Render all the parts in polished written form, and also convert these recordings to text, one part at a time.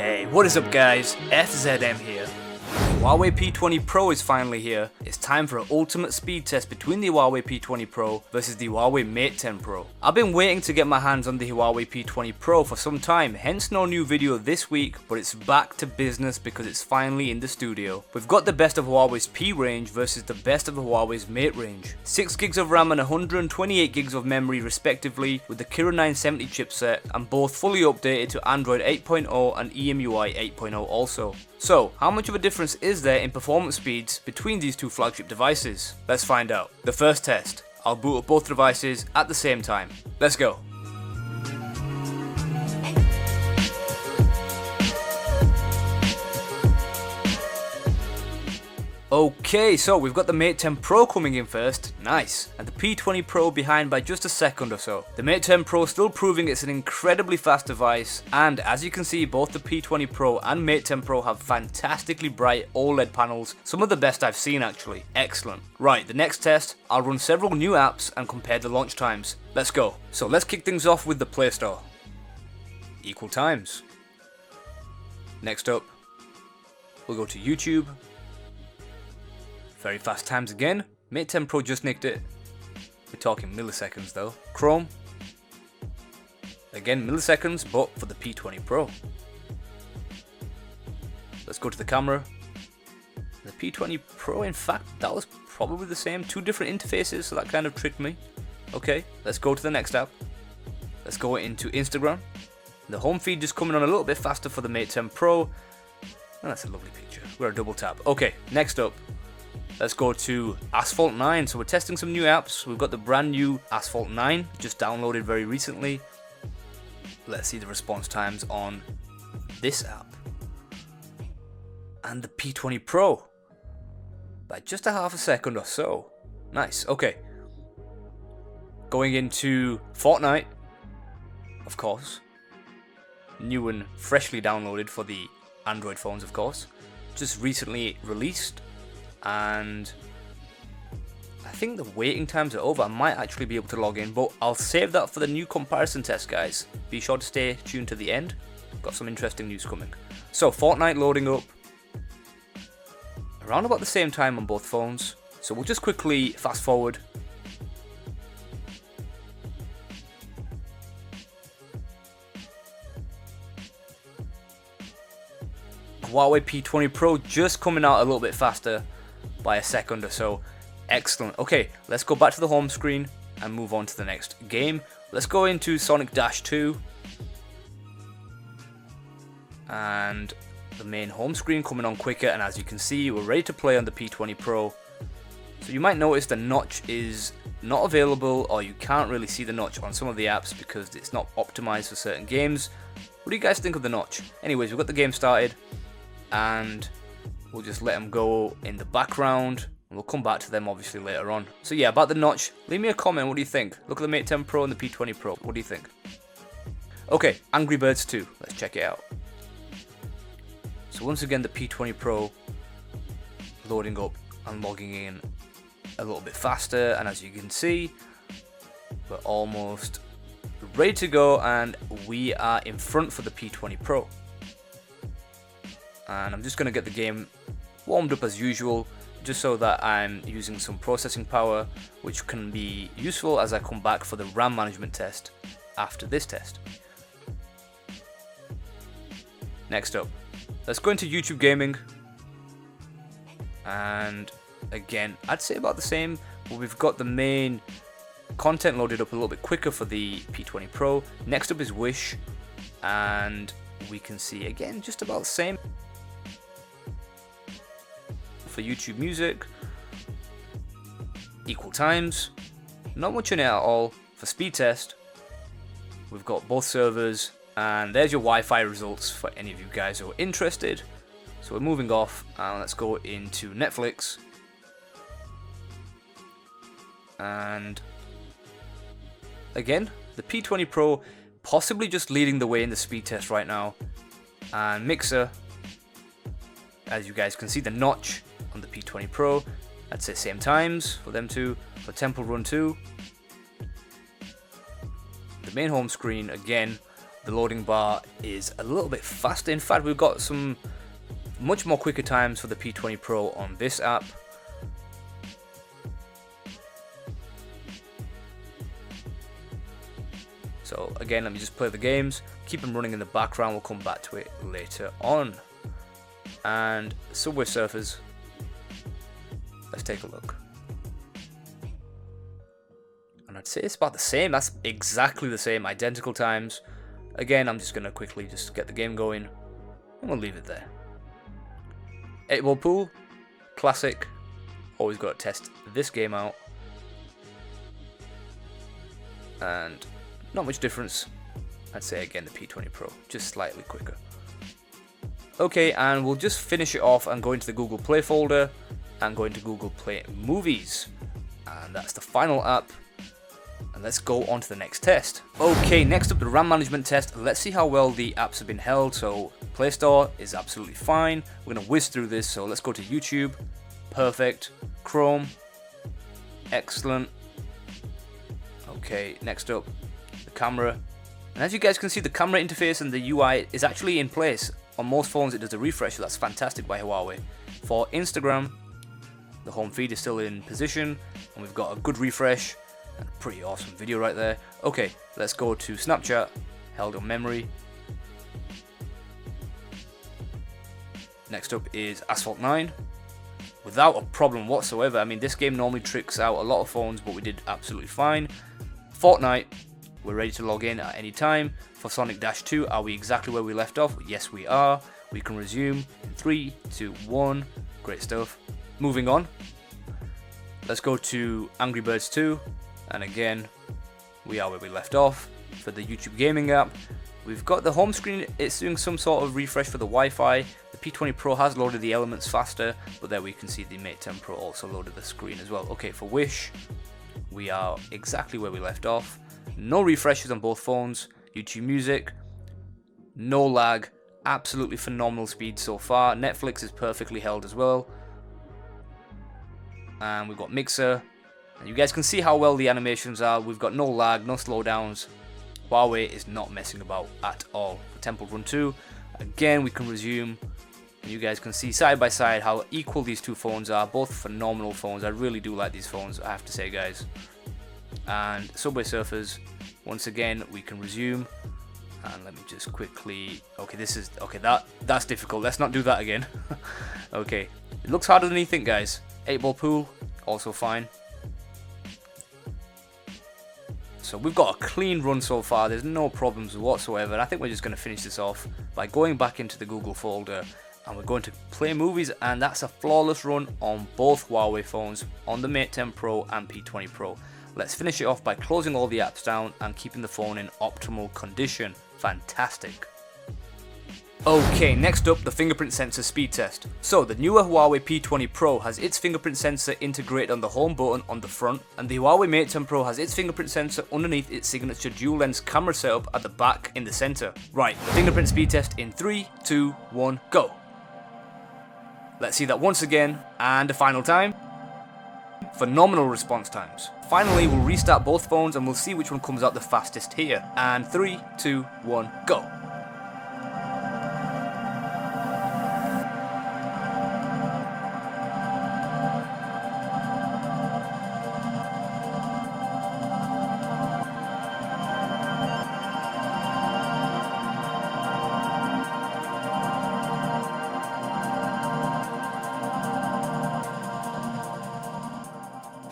Hey, what is up guys? FZM here. Huawei P20 Pro is finally here. It's time for an ultimate speed test between the Huawei P20 Pro versus the Huawei Mate 10 Pro. I've been waiting to get my hands on the Huawei P20 Pro for some time, hence no new video this week, but it's back to business because it's finally in the studio. We've got the best of Huawei's P range versus the best of Huawei's Mate range. 6 gigs of RAM and 128 gigs of memory respectively with the Kirin 970 chipset, and both fully updated to Android 8.0 and EMUI 8.0 also. So, how much of a difference is there in performance speeds between these two flagship devices? Let's find out. The first test. I'll boot up both devices at the same time. Let's go. Okay, so we've got the Mate 10 Pro coming in first, nice, and the P20 Pro behind by just a second or so. The Mate 10 Pro still proving it's an incredibly fast device, and as you can see, both the P20 Pro and Mate 10 Pro have fantastically bright OLED panels, some of the best I've seen actually. Excellent. Right, the next test, I'll run several new apps and compare the launch times. Let's go. So let's kick things off with the Play Store. Equal times. Next up, we'll go to YouTube. Very fast times again. Mate 10 Pro just nicked it. We're talking milliseconds though. Chrome. Again milliseconds, but for the P20 Pro. Let's go to the camera. The P20 Pro, in fact, that was probably the same. Two different interfaces, so that kind of tricked me. Okay, let's go to the next app. Let's go into Instagram. The home feed just coming on a little bit faster for the Mate 10 Pro. And that's a lovely picture. We're a double tap. Okay, next up. Let's go to Asphalt 9. So we're testing some new apps. We've got the brand new Asphalt 9, just downloaded very recently. Let's see the response times on this app. And the P20 Pro. By just a half a second or so. Nice, okay. Going into Fortnite, of course. New and freshly downloaded for the Android phones, of course. Just recently released. And I think the waiting times are over. I might actually be able to log in, but I'll save that for the new comparison test, guys. Be sure to stay tuned to the end. Got some interesting news coming. So Fortnite loading up around about the same time on both phones. So we'll just quickly fast forward. Huawei P20 Pro just coming out a little bit faster by a second or so. Excellent. Okay, let's go back to the home screen and move on to the next game. Let's go into Sonic Dash 2. And the main home screen coming on quicker, and as you can see, we're ready to play on the P20 Pro. So you might notice the notch is not available, or you can't really see the notch on some of the apps because it's not optimized for certain games. What do you guys think of the notch? Anyways, we've got the game started, and we'll just let them go in the background. We'll come back to them obviously later on. So yeah, about the notch, leave me a comment. What do you think? Look at the Mate 10 Pro and the P20 Pro. What do you think? Okay, Angry Birds 2. Let's check it out. So once again, the P20 Pro loading up and logging in a little bit faster. And as you can see, we're almost ready to go, and we are in front for the P20 Pro. And I'm just going to get the game warmed up as usual, just so that I'm using some processing power, which can be useful as I come back for the RAM management test after this test. Next up, let's go into YouTube Gaming. And again, I'd say about the same, but we've got the main content loaded up a little bit quicker for the P20 Pro. Next up is Wish, and we can see again just about the same. For YouTube Music, equal times, not much in it at all. For speed test, we've got both servers, and there's your Wi-Fi results for any of you guys who are interested. So we're moving off, and let's go into Netflix, and again the P20 Pro possibly just leading the way in the speed test right now. And Mixer, as you guys can see, the notch on the P20 Pro, I'd say same times for them two. For Temple Run 2, the main home screen again the loading bar is a little bit faster. In fact, we've got some much more quicker times for the P20 Pro on this app. So again, let me just play the games, keep them running in the background, we'll come back to it later on. And Subway Surfers, let's take a look. And I'd say it's about the same, that's exactly the same, identical times. Again, I'm just going to quickly just get the game going, and we'll leave it there. 8-ball pool, classic, always got to test this game out. And not much difference, I'd say again the P20 Pro, just slightly quicker. Okay, and we'll just finish it off and go into the Google Play folder and go into Google Play Movies. And that's the final app. And let's go on to the next test. Okay, next up the RAM management test. Let's see how well the apps have been held. So Play Store is absolutely fine. We're gonna whiz through this. So let's go to YouTube, perfect. Chrome, excellent. Okay, next up, the camera. And as you guys can see, the camera interface and the UI is actually in place. On most phones it does a refresh, so that's fantastic by Huawei. For Instagram, the home feed is still in position, and we've got a good refresh, and a pretty awesome video right there. Okay, let's go to Snapchat, held on memory. Next up is Asphalt 9, without a problem whatsoever. I mean, this game normally tricks out a lot of phones, but we did absolutely fine. Fortnite, we're ready to log in at any time. For Sonic Dash 2, are we exactly where we left off? Yes, we are. We can resume in 3, 2, 1. Great stuff. Moving on. Let's go to Angry Birds 2. And again, we are where we left off. For the YouTube gaming app, we've got the home screen. It's doing some sort of refresh for the Wi-Fi. The P20 Pro has loaded the elements faster, but there we can see the Mate 10 Pro also loaded the screen as well. Okay, for Wish, we are exactly where we left off. No refreshes on both phones. YouTube Music, no lag, absolutely phenomenal speed so far. Netflix is perfectly held as well. And we've got Mixer. And you guys can see how well the animations are. We've got no lag, no slowdowns. Huawei is not messing about at all. For Temple Run 2, again we can resume. And you guys can see side by side how equal these two phones are. Both phenomenal phones. I really do like these phones, I have to say, guys. And Subway Surfers, once again we can resume. And let me just quickly, okay, that's difficult, let's not do that again. Okay, it looks harder than you think, guys. 8-ball pool, also fine. So we've got a clean run so far, there's no problems whatsoever. I think we're just going to finish this off by going back into the Google folder, and we're going to play movies, and that's a flawless run on both Huawei phones, on the Mate 10 Pro and P20 Pro. Let's finish it off by closing all the apps down and keeping the phone in optimal condition. Fantastic. Okay, next up, the fingerprint sensor speed test. So the newer Huawei P20 Pro has its fingerprint sensor integrated on the home button on the front, and the Huawei Mate 10 Pro has its fingerprint sensor underneath its signature dual lens camera setup at the back in the center. Right, the fingerprint speed test in 3, 2, 1, go. Let's see that once again, and a final time. Phenomenal response times. Finally, we'll restart both phones and we'll see which one comes out the fastest here. And 3, 2, 1, go.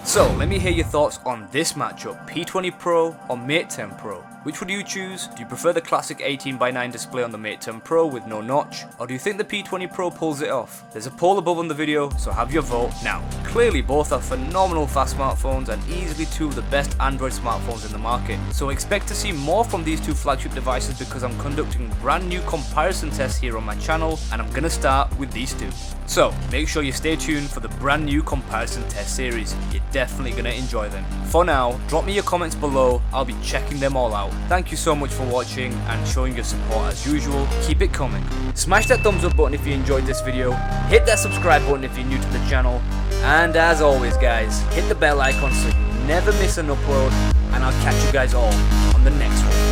So, let me hear your thoughts on this matchup, P20 Pro or Mate 10 Pro. Which would you choose? Do you prefer the classic 18:9 display on the Mate 10 Pro with no notch? Or do you think the P20 Pro pulls it off? There's a poll above on the video, so have your vote now. Clearly both are phenomenal fast smartphones and easily two of the best Android smartphones in the market. So expect to see more from these two flagship devices because I'm conducting brand new comparison tests here on my channel, and I'm gonna start with these two. So make sure you stay tuned for the brand new comparison test series. You're definitely gonna enjoy them. For now, drop me your comments below, I'll be checking them all out. Thank you so much for watching and showing your support as usual. Keep it coming. Smash that thumbs up button if you enjoyed this video, hit that subscribe button if you're new to the channel, and as always guys, hit the bell icon so you never miss an upload, and I'll catch you guys all on the next one.